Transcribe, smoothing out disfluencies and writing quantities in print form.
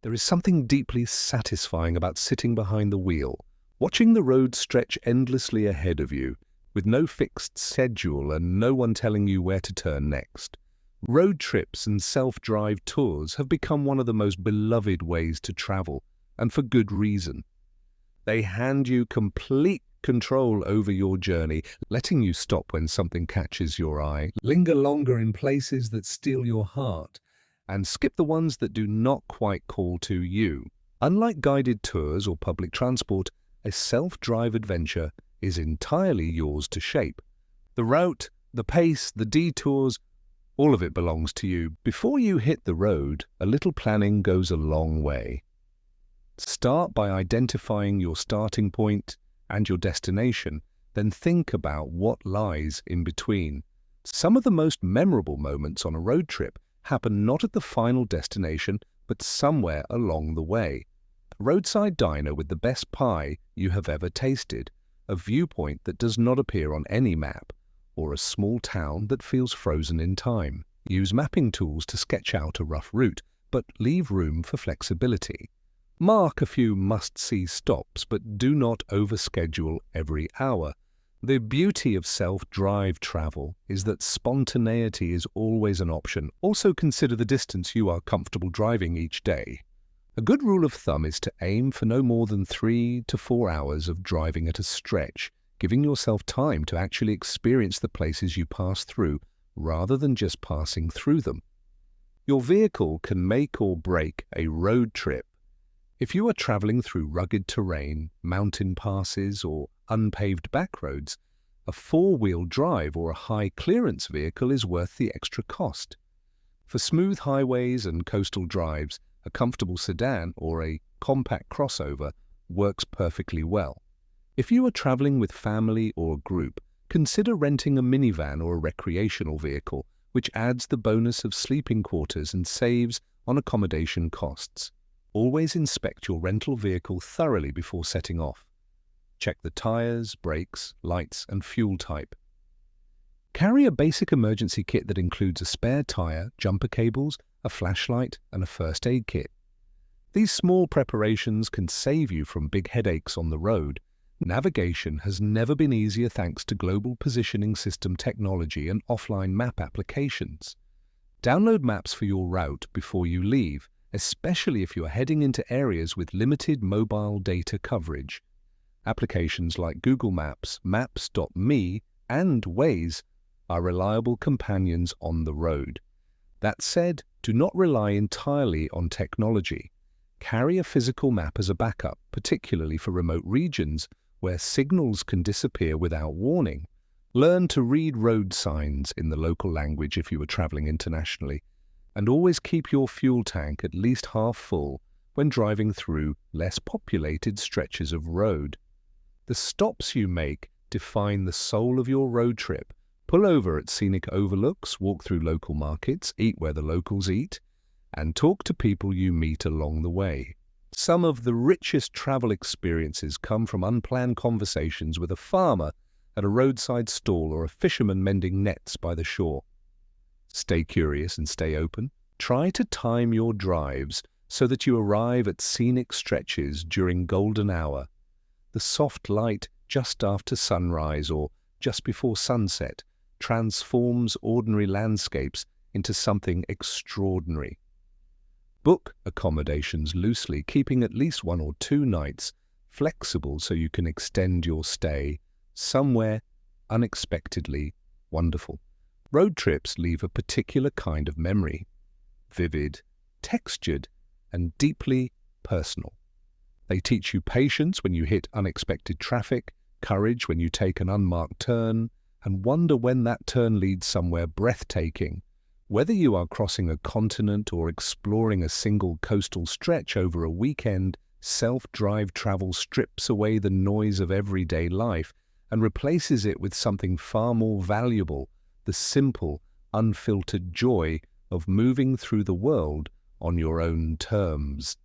There is something deeply satisfying about sitting behind the wheel, watching the road stretch endlessly ahead of you, with no fixed schedule and no one telling you where to turn next. Road trips and self-drive tours have become one of the most beloved ways to travel, and for good reason. They hand you complete control over your journey, letting you stop when something catches your eye, linger longer in places that steal your heart, and skip the ones that do not quite call to you. Unlike guided tours or public transport, a self-drive adventure is entirely yours to shape. The route, the pace, the detours, all of it belongs to you. Before you hit the road, a little planning goes a long way. Start by identifying your starting point and your destination, then think about what lies in between. Some of the most memorable moments on a road trip happen not at the final destination, but somewhere along the way. A roadside diner with the best pie you have ever tasted, a viewpoint that does not appear on any map, or a small town that feels frozen in time. Use mapping tools to sketch out a rough route, but leave room for flexibility. Mark a few must-see stops, but do not overschedule every hour. The beauty of self-drive travel is that spontaneity is always an option. Also consider the distance you are comfortable driving each day. A good rule of thumb is to aim for no more than 3 to 4 hours of driving at a stretch, giving yourself time to actually experience the places you pass through rather than just passing through them. Your vehicle can make or break a road trip. If you are traveling through rugged terrain, mountain passes, or unpaved back roads, a four-wheel drive or a high-clearance vehicle is worth the extra cost. For smooth highways and coastal drives, a comfortable sedan or a compact crossover works perfectly well. If you are traveling with family or a group, consider renting a minivan or a recreational vehicle, which adds the bonus of sleeping quarters and saves on accommodation costs. Always inspect your rental vehicle thoroughly before setting off. Check the tires, brakes, lights, and fuel type. Carry a basic emergency kit that includes a spare tire, jumper cables, a flashlight, and a first aid kit. These small preparations can save you from big headaches on the road. Navigation has never been easier thanks to global positioning system technology and offline map applications. Download maps for your route before you leave, especially if you are heading into areas with limited mobile data coverage. Applications like Google Maps, Maps.me, and Waze are reliable companions on the road. That said, do not rely entirely on technology. Carry a physical map as a backup, particularly for remote regions where signals can disappear without warning. Learn to read road signs in the local language if you are traveling internationally, and always keep your fuel tank at least half full when driving through less populated stretches of road. The stops you make define the soul of your road trip. Pull over at scenic overlooks, walk through local markets, eat where the locals eat, and talk to people you meet along the way. Some of the richest travel experiences come from unplanned conversations with a farmer at a roadside stall or a fisherman mending nets by the shore. Stay curious and stay open. Try to time your drives so that you arrive at scenic stretches during golden hour. The soft light just after sunrise or just before sunset transforms ordinary landscapes into something extraordinary. Book accommodations loosely, keeping at least 1 or 2 nights flexible so you can extend your stay somewhere unexpectedly wonderful. Road trips leave a particular kind of memory, vivid, textured, and deeply personal. They teach you patience when you hit unexpected traffic, courage when you take an unmarked turn, and wonder when that turn leads somewhere breathtaking. Whether you are crossing a continent or exploring a single coastal stretch over a weekend, self-drive travel strips away the noise of everyday life and replaces it with something far more valuable: the simple, unfiltered joy of moving through the world on your own terms.